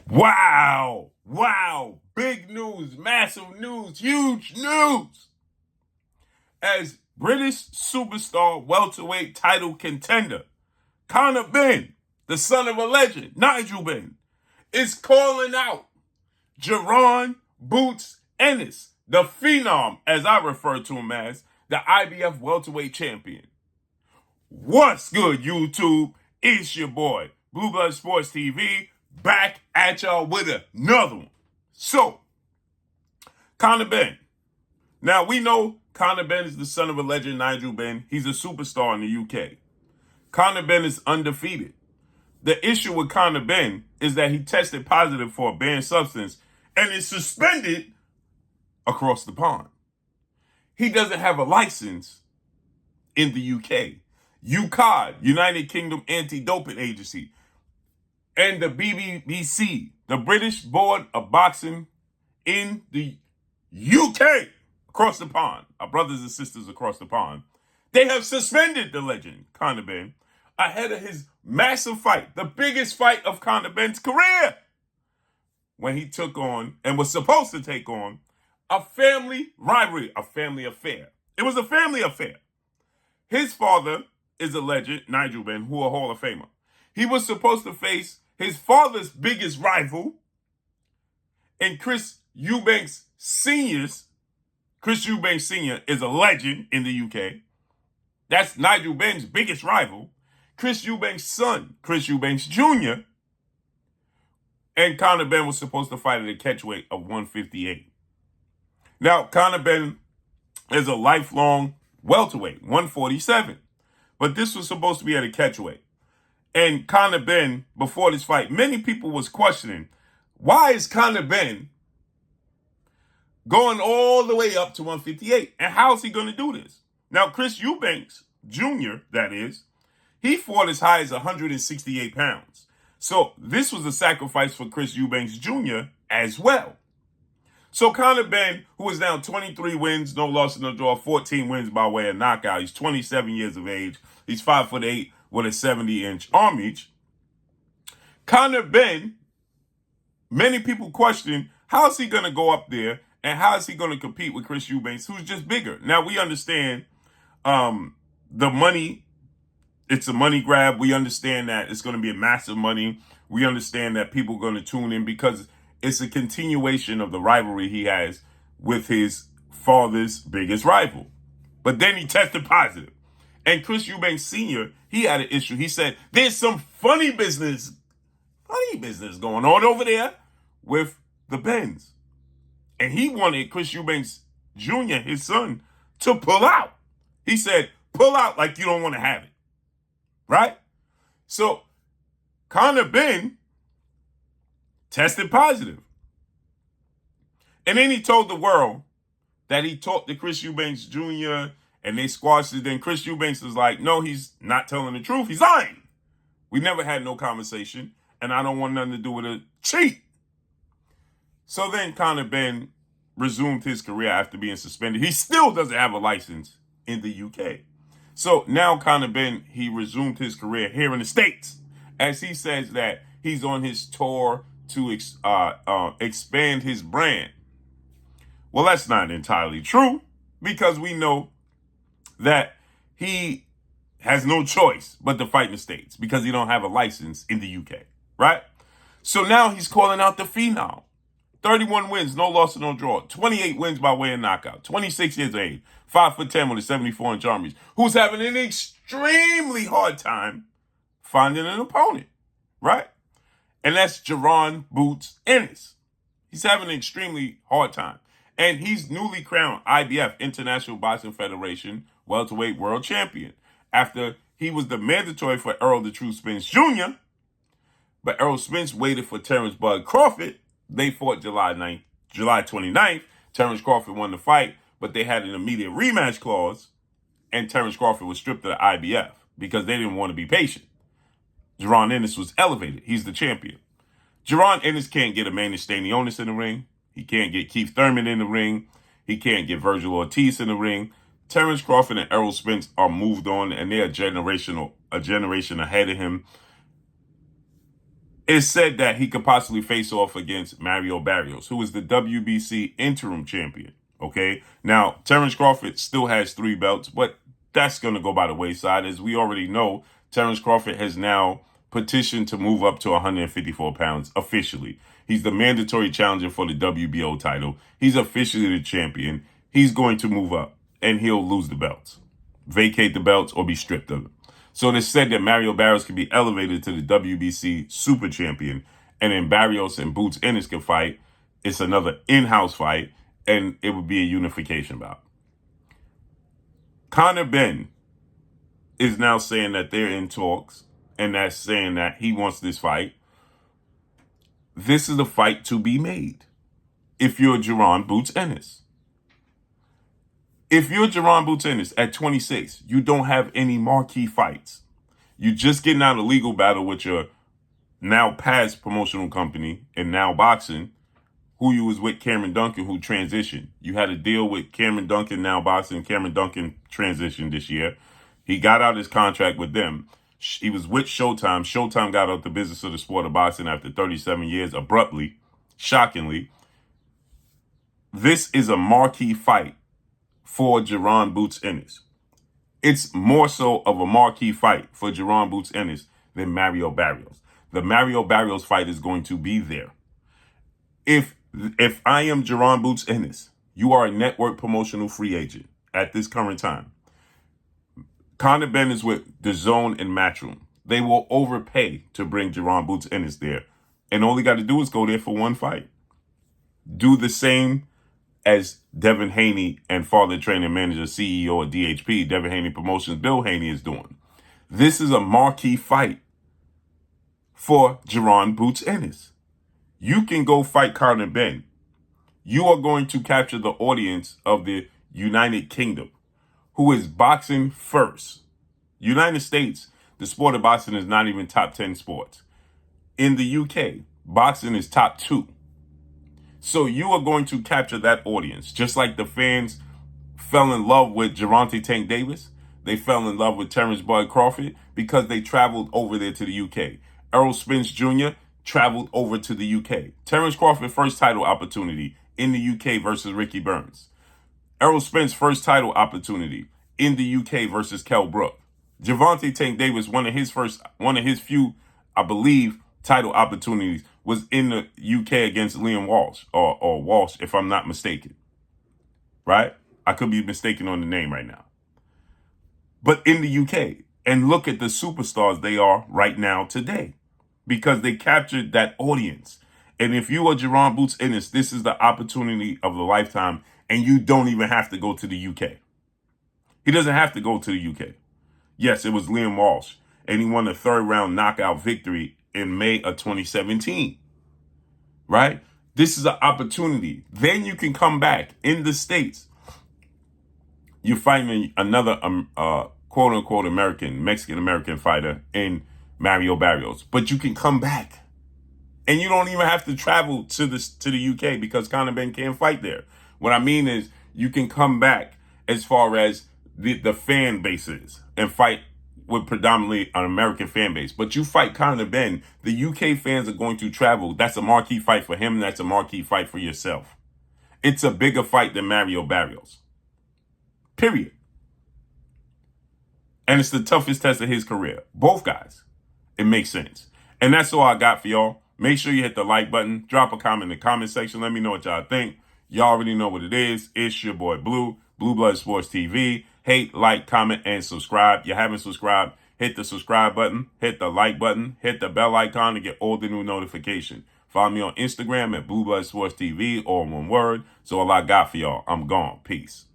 Wow. Wow. Big news, massive news, huge news. As British superstar welterweight title contender, Conor Benn, the son of a legend, Nigel Benn, is calling out Jaron Boots Ennis, the phenom, as I refer to him as, the IBF welterweight champion. What's good, YouTube? It's your boy, Blue Blood Sports TV, back at y'all with another one. So, Conor Benn. Now, we know Conor Benn is the son of a legend, Nigel Benn. He's a superstar in the UK. Conor Benn is undefeated. The issue with Conor Benn is that he tested positive for a banned substance and is suspended across the pond. He doesn't have a license in the UK. UKAD, United Kingdom Anti-Doping Agency, and the BBC, the British Board of Boxing in the UK, across the pond, our brothers and sisters across the pond, they have suspended the legend, Conor Benn, ahead of his massive fight, the biggest fight of Conor Benn's career, when he took on, and was supposed to take on, a family rivalry, a family affair. It was a family affair. His father is a legend, Nigel Benn, who a Hall of Famer. He was supposed to face his father's biggest rival, and Chris Eubanks Sr. Chris Eubanks Sr. is a legend in the UK. That's Nigel Benn's biggest rival. Chris Eubanks' son, Chris Eubanks Jr., and Conor Benn was supposed to fight at a catchweight of 158. Now, Conor Benn is a lifelong welterweight, 147. But this was supposed to be at a catchweight. And Conor Benn, before this fight, many people was questioning, why is Conor Benn going all the way up to 158? And how is he going to do this? Now, Chris Eubanks Jr., that is, he fought as high as 168 pounds. So this was a sacrifice for Chris Eubanks Jr. as well. So Conor Benn, who is now 23 wins, no loss, no draw, 14 wins by way of knockout. He's 27 years of age. He's 5'8" with a 70-inch arm reach. Conor Benn, many people question, how is he going to go up there and how is he going to compete with Chris Eubanks, who's just bigger? Now, we understand the money. It's a money grab. We understand that it's going to be a massive money. We understand that people are going to tune in because it's a continuation of the rivalry he has with his father's biggest rival. But then he tested positive. And Chris Eubanks Sr., he had an issue. He said, there's some funny business going on over there with the Benns. And he wanted Chris Eubanks Jr., his son, to pull out. He said, pull out like you don't want to have it. Right? So, Conor Benn tested positive. And then he told the world that he talked to Chris Eubanks Jr. and they squashed it. Then Chris Eubanks was like, no, he's not telling the truth. He's lying. We never had no conversation, and I don't want nothing to do with a cheat. So then Conor Benn resumed his career after being suspended. He still doesn't have a license in the UK. So now Conor Benn, he resumed his career here in the States, as he says that he's on his tour to expand his brand. Well, that's not entirely true, because we know that he has no choice but to fight in the States because he don't have a license in the UK, right? So now he's calling out the phenom. 31 wins, no loss, no draw. 28 wins by way of knockout. 26 years of age. 5'10" with a 74-inch arm reach. Who's having an extremely hard time finding an opponent, right? And that's Jaron Boots Ennis. He's having an extremely hard time. And he's newly crowned IBF, International Boxing Federation, welterweight world champion, after he was the mandatory for Errol the True Spence Jr., but Errol Spence waited for Terrence Bud Crawford. They fought July 29th. Terrence Crawford won the fight, but they had an immediate rematch clause, and Terrence Crawford was stripped of the IBF because they didn't want to be patient. Jaron Ennis was elevated. He's the champion. Jaron Ennis can't get Amanda Stanionis in the ring. He can't get Keith Thurman in the ring. He can't get Virgil Ortiz in the ring. Terrence Crawford and Errol Spence are moved on, and they're a generation ahead of him. It's said that he could possibly face off against Mario Barrios, who is the WBC interim champion. Okay. Now, Terrence Crawford still has 3 belts, but that's going to go by the wayside. As we already know, Terrence Crawford has now petitioned to move up to 154 pounds officially. He's the mandatory challenger for the WBO title. He's officially the champion. He's going to move up and he'll lose the belts, vacate the belts, or be stripped of them. So it is said that Mario Barrios can be elevated to the WBC super champion, and then Barrios and Boots Ennis can fight. It's another in-house fight, and it would be a unification bout. Conor Benn is now saying that they're in talks, and that's saying that he wants this fight. This is a fight to be made if you're Jaron Boots Ennis. If you're Jaron Boots Ennis at 26, you don't have any marquee fights. You're just getting out of a legal battle with your now past promotional company and now boxing, who you was with Cameron Duncan, who transitioned. You had a deal with Cameron Duncan, now boxing. Cameron Duncan transitioned this year. He got out his contract with them. He was with Showtime. Showtime got out the business of the sport of boxing after 37 years, abruptly, shockingly. This is a marquee fight for Jaron Boots Ennis. It's more so of a marquee fight for Jaron Boots Ennis than Mario Barrios. The Mario Barrios fight is going to be there. If I am Jaron Boots Ennis, you are a network promotional free agent at this current time. Conor Benn is with the Zone and Matchroom. They will overpay to bring Jaron Boots Ennis there. And all he got to do is go there for one fight. Do the same as Devin Haney and father trainer manager CEO of DHP, Devin Haney Promotions, Bill Haney is doing. This is a marquee fight for Jaron Boots Ennis. You can go fight Conor Benn. You are going to capture the audience of the United Kingdom, who is boxing first. United States, the sport of boxing is not even top 10 sports. In the UK, boxing is top 2. So you are going to capture that audience, just like the fans fell in love with Gervonta Tank Davis. They fell in love with Terrence Bud Crawford because they traveled over there to the UK. Errol Spence Jr. traveled over to the UK. Terrence Crawford first title opportunity in the UK versus Ricky Burns. Errol Spence first title opportunity in the UK versus Kell Brook. Gervonta Tank Davis, one of his few, I believe, title opportunities was in the UK against Liam Walsh, or Walsh, if I'm not mistaken. Right? I could be mistaken on the name right now. But in the UK, and look at the superstars they are right now today, because they captured that audience. And if you are Jaron Boots Ennis, this is the opportunity of a lifetime, and you don't even have to go to the UK. He doesn't have to go to the UK. Yes, it was Liam Walsh, and he won a 3rd round knockout victory in May of 2017, right? This is an opportunity. Then you can come back in the States. You're fighting another quote unquote Mexican American fighter in Mario Barrios, but you can come back, and you don't even have to travel to the UK because Conor Benn can't fight there. What I mean is you can come back as far as the fan base is and fight with predominantly an American fan base. But you fight Conor Benn, the UK fans are going to travel. That's a marquee fight for him. That's a marquee fight for yourself. It's a bigger fight than Mario Barrios. Period. And it's the toughest test of his career. Both guys. It makes sense. And that's all I got for y'all. Make sure you hit the like button. Drop a comment in the comment section. Let me know what y'all think. Y'all already know what it is. It's your boy Blue, Blue Blood Sports TV. Hate, like, comment, and subscribe. You haven't subscribed, hit the subscribe button, hit the like button, hit the bell icon to get all the new notifications. Follow me on Instagram at Blue Blood Sports TV, all one word. So all I got for y'all. I'm gone. Peace.